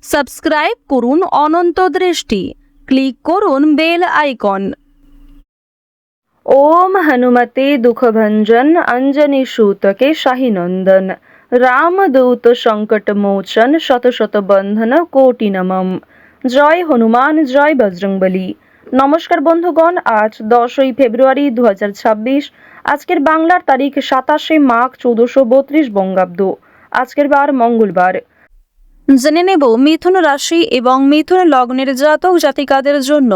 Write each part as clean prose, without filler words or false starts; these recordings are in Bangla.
সাবস্ক্রাইব করুন অনন্ত দৃষ্টি, ক্লিক করুন বেল আইকন। ওম হনুমতে দুঃখভঞ্জন অঞ্জনী সূতকে শাহীনন্দন রামদূত সংকট মোচন শত শত বন্ধন কোটি নমঃ। জয় হনুমান, জয় বজরংবলী। নমস্কার বন্ধুগণ, আজ 10ই ফেব্রুয়ারি 2026। আজকের বাংলার তারিখ 27শে মাঘ 1432 বঙ্গাব্দ। আজকের বার মঙ্গলবার। জেনে নেব মিথুন রাশি এবং মিথুন লগ্নের জাতক জাতিকাদের জন্য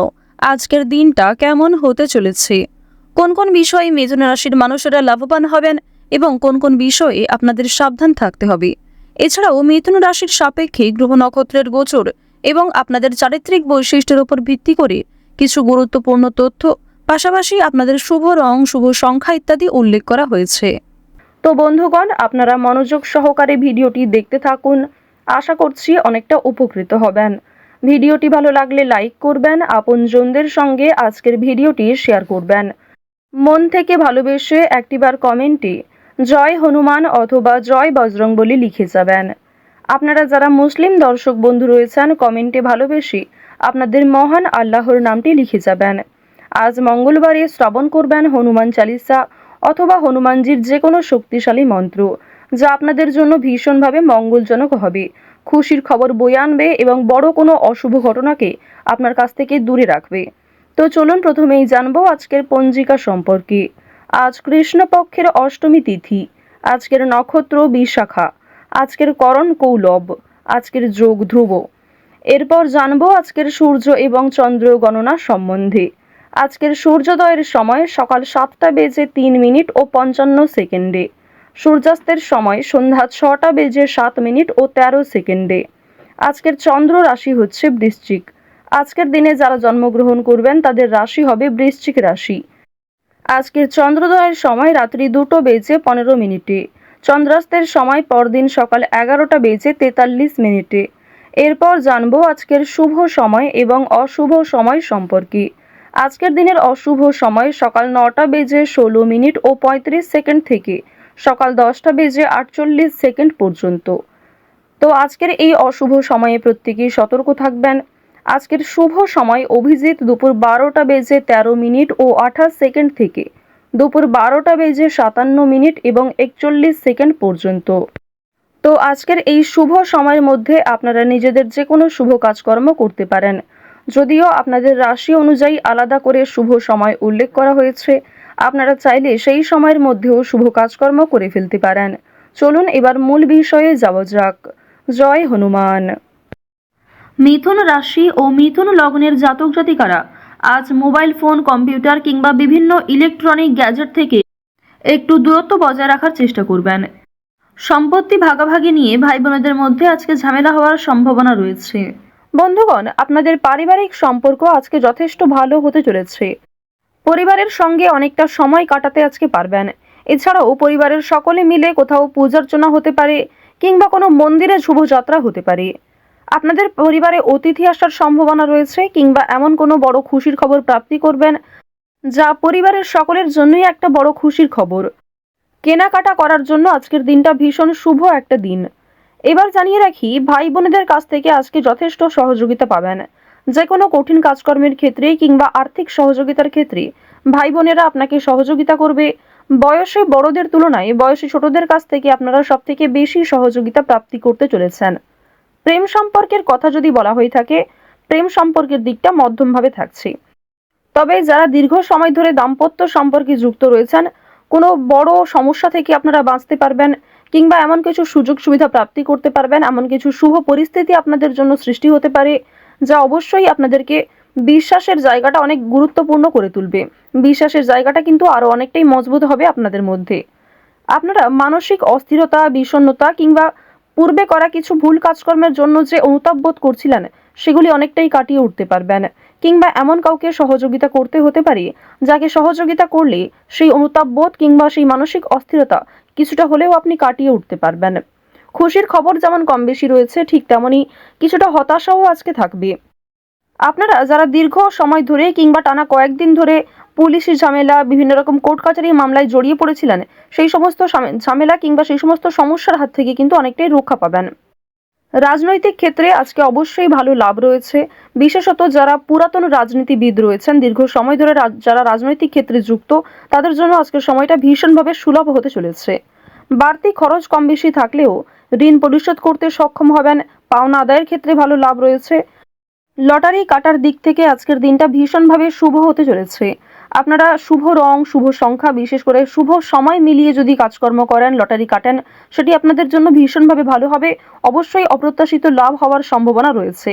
আজকের দিনটা কেমন হতে চলেছে, কোন কোন বিষয়ে মিথুন রাশির মানুষেরা লাভবান হবেন এবং কোন কোন বিষয়ে আপনাদের সাবধান থাকতে হবে। এছাড়াও মিথুন রাশির সাপেক্ষে গ্রহ নক্ষত্রের গোচর এবং আপনাদের চারিত্রিক বৈশিষ্ট্যের উপর ভিত্তি করে কিছু গুরুত্বপূর্ণ তথ্য, পাশাপাশি আপনাদের শুভ রং, শুভ সংখ্যা ইত্যাদি উল্লেখ করা হয়েছে। তো বন্ধুগণ, আপনারা মনোযোগ সহকারে ভিডিওটি দেখতে থাকুন। আশা করছি অনেকটা উপকৃত হবেন। ভিডিওটি ভালো লাগলে লাইক করবেন, আপনজনদের সঙ্গে আজকের ভিডিওটি শেয়ার করবেন। মন থেকে ভালোবেসে একটিবার কমেন্টে জয় হনুমান অথবা জয় বজরংবলী লিখে যাবেন। আপনারা যারা মুসলিম দর্শক বন্ধু রয়েছেন, কমেন্টে ভালোবেসে আপনাদের মহান আল্লাহর নামটি লিখে যাবেন। আজ মঙ্গলবারে শ্রবণ করবেন হনুমান চালিসা অথবা হনুমানজির যে কোনো শক্তিশালী মন্ত্র, যা আপনাদের জন্য ভীষণভাবে মঙ্গলজনক হবে, খুশির খবর বয়ে আনবে এবং বড় কোনো অশুভ ঘটনাকে আপনার কাছ থেকে দূরে রাখবে। তো চলুন প্রথমেই জানবো আজকের পঞ্জিকা সম্পর্কে। আজ কৃষ্ণপক্ষের অষ্টমী তিথি, আজকের নক্ষত্র বিশাখা, আজকের করণ কৌলব, আজকের যোগ ধ্রুব। এরপর জানবো আজকের সূর্য এবং চন্দ্র গণনা সম্বন্ধে। আজকের সূর্যোদয়ের সময় সকাল 7টা বেজে 3 মিনিট ও 55 সেকেন্ডে, সূর্যাস্তের সময় সন্ধ্যা 6টা বেজে 7 মিনিট ও 13 সেকেন্ডে। আজকের চন্দ্র রাশি হচ্ছে বৃশ্চিক। আজকের দিনে যারা জন্মগ্রহণ করবেন তাদের রাশি হবে বৃশ্চিক রাশি। আজকের চন্দ্রোদয়ের সময় রাত্রি 2টো বেজে 15 মিনিটে, চন্দ্রাস্তের সময় পরদিন সকাল 11টা বেজে 43 মিনিটে। এরপর জানবো আজকের শুভ সময় এবং অশুভ সময় সম্পর্কে। আজকের দিনের অশুভ সময় সকাল 9টা বেজে 16 মিনিট ও 35 সেকেন্ড থেকে সকাল 10টা বেজে 48 সেকেন্ড পর্যন্ত। তো আজকের এই অশুভ সময়ে প্রত্যেকেই সতর্ক থাকবেন। আজকের শুভ সময় অভিজিৎ দুপুর 12টা বেজে 13 মিনিট ও 28 সেকেন্ড থেকে দুপুর 12টা বেজে 57 মিনিট এবং 41 সেকেন্ড পর্যন্ত। তো আজকের এই শুভ সময়ের মধ্যে আপনারা নিজেদের যে কোনো শুভ কাজকর্ম করতে পারেন। যদিও আপনাদের রাশি অনুযায়ী আলাদা করে শুভ সময় উল্লেখ করা হয়েছে, আপনারা চাইলে সেই সময়ের মধ্যেও শুভ কাজকর্ম করে ফেলতে পারেন। চলুন এবার মূল বিষয়ে যাওয়া যাক। জয় হনুমান। মিথুন রাশি ও মিথুন লগ্নের জাতক জাতিকারা আজ মোবাইল ফোন, কম্পিউটার কিংবা বিভিন্ন ইলেকট্রনিক গ্যাজেট থেকে একটু দূরত্ব বজায় রাখার চেষ্টা করবেন। সম্পত্তি ভাগাভাগি নিয়ে ভাই বোনেদের মধ্যে আজকে ঝামেলা হওয়ার সম্ভাবনা রয়েছে। বন্ধুগণ, আপনাদের পারিবারিক সম্পর্ক আজকে যথেষ্ট ভালো হতে চলেছে। পরিবারের সঙ্গে অনেকটা সময় কাটাতে আজকে পারবেন। এছাড়াও পরিবারের সকলে মিলে কোথাও পূজার্চনা হতে পারে কিংবা কোনো মন্দিরে শুভযাত্রা হতে পারে। আপনাদের পরিবারে অতিথি আসার সম্ভাবনা রয়েছে কিংবা এমন কোনো বড় খুশির খবর প্রাপ্তি করবেন, যা পরিবারের সকলের জন্যই একটা বড় খুশির খবর। কেনাকাটা করার জন্য আজকের দিনটা ভীষণ শুভ একটা দিন। এবার জানিয়ে রাখি, ভাই বোনেদের কাছ থেকে আজকে যথেষ্ট সহযোগিতা পাবেন। যে কোনো কঠিন কাজকর্মের ক্ষেত্রে কিংবা আর্থিক সহযোগিতার ক্ষেত্রে ভাই বোনেরা আপনাকে সহযোগিতা করবে। বয়সে বড়দের তুলনায় বয়সে ছোটদের কাছ থেকে আপনারা সব থেকে বেশি সহযোগিতা প্রাপ্তি করতে চলেছেন। প্রেম সম্পর্কের কথা যদি বলা হয়ে থাকে, প্রেম সম্পর্কের দিকটা মধ্যমভাবে থাকছে। তবে যারা দীর্ঘ সময় ধরে দাম্পত্য সম্পর্কে যুক্ত রয়েছেন, কোনো বড় সমস্যা থেকে আপনারা বাঁচতে পারবেন কিংবা এমন কিছু সুযোগ সুবিধা প্রাপ্তি করতে পারবেন, এমন কিছু শুভ পরিস্থিতি আপনাদের জন্য সৃষ্টি হতে পারে, যা অবশ্যই আপনাদেরকে বিশ্বাসের জায়গাটা অনেক গুরুত্বপূর্ণ করে তুলবে। বিশ্বাসের জায়গাটা কিন্তু আরো অনেকটাই মজবুত হবে আপনাদের মধ্যে। আপনারা মানসিক অস্থিরতা, বিষণ্ণতা কিংবা পূর্বে করা কিছু ভুল কাজকর্মের জন্য যে অনুতাপ বোধ করছিলেন, সেগুলি অনেকটাই কাটিয়ে উঠতে পারবেন। কিংবা এমন কাউকে সহযোগিতা করতে হতে পারে, যাকে সহযোগিতা করলে সেই অনুতাপ বোধ কিংবা সেই মানসিক অস্থিরতা কিছুটা হলেও আপনি কাটিয়ে উঠতে পারবেন। খুশির খবর যেমন কম বেশি রয়েছে, ঠিক তেমনই কিছুটা হতাশাও আজকে থাকবে। আপনারা যারা দীর্ঘ সময় ধরে কিংবা টানা কয়েকদিন ধরে পুলিশি ঝামেলা, বিভিন্ন রকম কোর্ট কাচারির মামলায় জড়িয়ে পড়েছিলেন, সেই সমস্ত ঝামেলা কিংবা সেই সমস্ত সমস্যার হাত থেকে কিন্তু অনেকটাই রক্ষা পাবেন। রাজনৈতিক ক্ষেত্রে আজকে অবশ্যই ভালো লাভ রয়েছে। বিশেষত যারা পুরাতন রাজনীতিবিদ রয়েছেন, দীর্ঘ সময় ধরে যারা রাজনৈতিক ক্ষেত্রে যুক্ত, তাদের জন্য আজকের সময়টা ভীষণভাবে সুলভ হতে চলেছে। বাড়তি খরচ কম বেশি থাকলেও ঋণ পরিশোধ করতে সক্ষম হবেন। পাওনা আদায়ের ক্ষেত্রে ভালো লাভ রয়েছে। লটারি কাটার দিক থেকে আজকের দিনটা ভীষণভাবে শুভ হতে চলেছে। আপনারা শুভ রং, শুভ সংখ্যা, বিশেষ করে শুভ সময় মিলিয়ে যদি কাজকর্ম করেন, লটারি কাটেন, সেটি আপনাদের জন্য ভীষণভাবে ভালো হবে। অবশ্যই অপ্রত্যাশিত লাভ হওয়ার সম্ভাবনা রয়েছে।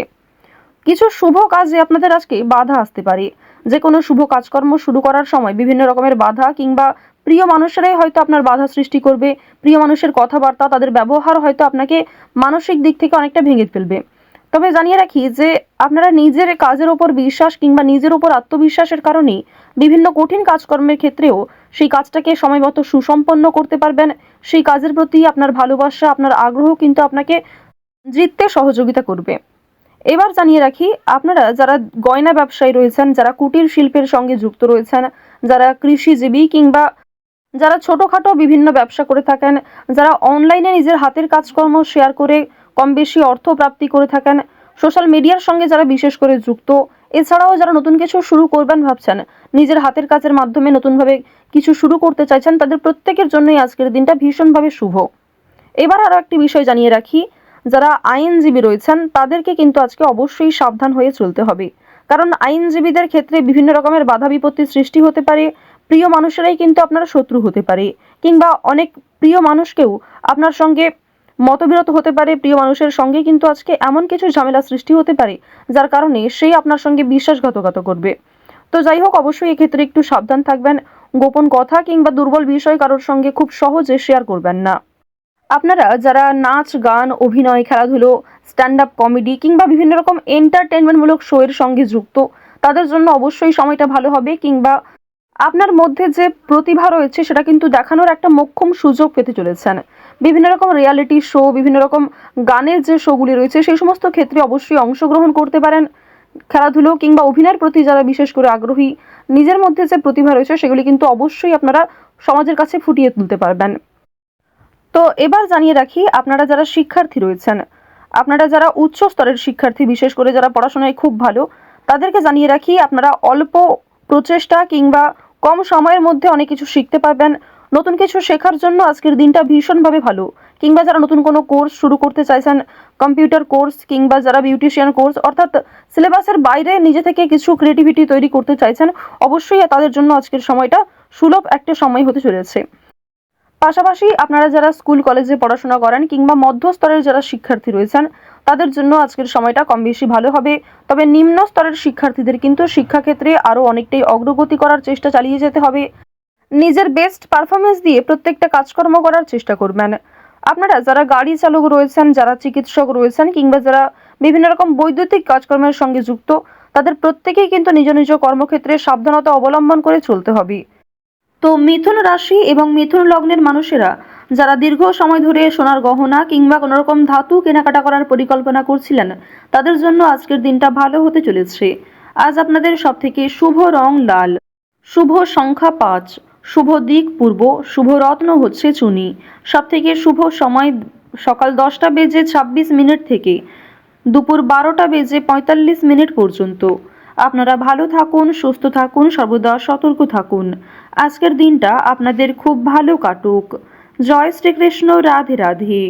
কিছু শুভ কাজে আপনাদের আজকে বাধা আসতে পারে। যে কোনো শুভ কাজকর্ম শুরু করার সময় বিভিন্ন রকমের বাধা কিংবা প্রিয় মানুষেরাই হয়তো আপনার বাধা সৃষ্টি করবে। প্রিয় মানুষের কথাবার্তা, তাদের ব্যবহার হয়তো আপনাকে মানসিক দিক থেকে অনেকটা ভেঙে ফেলবে। তবে জানিয়ে রাখি যে আপনারা নিজের কাজের ওপর বিশ্বাস কিংবা নিজের উপর আত্মবিশ্বাসের কারণেই বিভিন্ন কঠিন কাজকর্মের ক্ষেত্রেও সেই কাজটাকে সময়মতো সুসম্পন্ন করতে পারবেন। সেই কাজের প্রতি আপনার ভালোবাসা, আপনার আগ্রহ কিন্তু আপনাকে জিততে সহযোগিতা করবে। এবার জানিয়ে রাখি, আপনারা যারা গয়না ব্যবসায়ী রয়েছেন, যারা কুটির শিল্পের সঙ্গে যুক্ত রয়েছেন, যারা কৃষিজীবী কিংবা যারা ছোটখাটো বিভিন্ন ব্যবসা করে থাকেন, যারা অনলাইনে নিজের হাতের কাজকর্ম শেয়ার করে কম বেশি অর্থ প্রাপ্তি করে থাকেন, সোশ্যাল মিডিয়ার সঙ্গে যারা বিশেষ করে যুক্ত, এছাড়াও যারা নতুন কিছু শুরু করবেন ভাবছেন, নিজের হাতের কাজের মাধ্যমে নতুনভাবে কিছু শুরু করতে চাইছেন, তাদের প্রত্যেকের জন্যই আজকের দিনটা ভীষণভাবে শুভ। এবার আরও একটি বিষয় জানিয়ে রাখি, যারা আইনজীবী রয়েছেন তাদেরকে কিন্তু আজকে অবশ্যই সাবধান হয়ে চলতে হবে। কারণ আইনজীবীদের ক্ষেত্রে বিভিন্ন রকমের বাধা বিপত্তির সৃষ্টি হতে পারে। প্রিয় মানুষেরাই কিন্তু আপনার শত্রু হতে পারে, কিংবা অনেক প্রিয় মানুষকেও আপনার সঙ্গে মতবিরোধ হতে পারে। প্রিয় মানুষের সঙ্গে কিন্তু আজকে এমন কিছু ঝামেলা সৃষ্টি হতে পারে যার কারণে সেই আপনার সঙ্গে বিশ্বাসঘাতকতা করবে। তো যাই হোক, অবশ্যই এক্ষেত্রে একটু সাবধান থাকবেন। গোপন কথা কিংবা দুর্বল বিষয় কারোর সঙ্গে খুব সহজে শেয়ার করবেন না। আপনারা যারা নাচ, গান, অভিনয়, খেলাধুলো, স্ট্যান্ড আপ কমেডি কিংবা বিভিন্ন রকম এন্টারটেনমেন্টমূলক শো এর সঙ্গে যুক্ত, তাদের জন্য অবশ্যই সময়টা ভালো হবে। কিংবা আপনার মধ্যে যে প্রতিভা রয়েছে সেটা কিন্তু দেখানোর একটা মোক্ষম সুযোগ পেতে চলেছেন। বিভিন্ন রকম রিয়ালিটি শো, বিভিন্ন রকম গানের যে শোগুলি রয়েছে সেই সমস্ত ক্ষেত্রে অবশ্যই অংশগ্রহণ করতে পারেন। খেলাধুলো কিংবা অভিনয়ের প্রতি যারা বিশেষ করে আগ্রহী, নিজের মধ্যে যে প্রতিভা রয়েছে সেগুলি কিন্তু অবশ্যই আপনারা সমাজের কাছে ফুটিয়ে তুলতে পারবেন। তো এবার জানিয়ে রাখি, আপনারা যারা শিক্ষার্থী রয়েছেন, আপনারা যারা উচ্চ স্তরের শিক্ষার্থী, বিশেষ করে যারা পড়াশোনায় খুব ভালো, তাদেরকে জানিয়ে রাখি আপনারা অল্প প্রচেষ্টা কিংবা কম সময়ের মধ্যে অনেক কিছু শিখতে পারবেন। নতুন কিছু শেখার জন্য আজকের দিনটা ভীষণভাবে ভালো। কিংবা যারা নতুন কোনো কোর্স শুরু করতে চাইছেন, কম্পিউটার কোর্স কিংবা যারা বিউটিশিয়ান কোর্স, অর্থাৎ সিলেবাসের বাইরে নিজে থেকে কিছু ক্রিয়েটিভিটি তৈরি করতে চাইছেন, অবশ্যই তাদের জন্য আজকের সময়টা সুলভ একটা সময় হতে চলেছে। পাশাপাশি আপনারা যারা স্কুল কলেজে পড়াশোনা করেন কিংবা মধ্যস্তরের যারা শিক্ষার্থী রয়েছেন, তাদের জন্য আজকের সময়টা কম বেশি ভালো হবে। তবে নিম্ন স্তরের শিক্ষার্থীদের কিন্তু শিক্ষাক্ষেত্রে আরও অনেকটাই অগ্রগতি করার চেষ্টা চালিয়ে যেতে হবে। নিজের বেস্ট পারফরমেন্স দিয়ে প্রত্যেকটা কাজকর্ম করার চেষ্টা করবেন। আপনারা যারা গাড়ি চালক রয়েছেন, যারা চিকিৎসক রয়েছেন কিংবা যারা বিভিন্ন রকম বৈদ্যুতিক কাজকর্মের সঙ্গে যুক্ত, তাদের প্রত্যেকেই কিন্তু নিজ নিজ কর্মক্ষেত্রে সাবধানতা অবলম্বন করে চলতে হবে। তো মিথুন রাশি এবং মিথুন লগ্নের মানুষেরা যারা দীর্ঘ সময় ধরে সোনার গহনা কিংবা কোনো রকম ধাতু কেনাকাটা করার পরিকল্পনা করছিলেন, তাদের জন্য আজকের দিনটা ভালো হতে চলেছে। আজ আপনাদের সবথেকে শুভ রং লাল, শুভ সংখ্যা 5, শুভ দিক পূর্ব, শুভ রত্ন হচ্ছে চুনি। সবথেকে শুভ সময় সকাল 10টা বেজে 26 মিনিট থেকে দুপুর 12টা বেজে 45 মিনিট পর্যন্ত। আপনারা ভালো থাকুন, সুস্থ থাকুন, সর্বদা সতর্ক থাকুন। আজকের দিনটা আপনাদের খুব ভালো কাটুক। জয় শ্রীকৃষ্ণ। রাধে রাধে।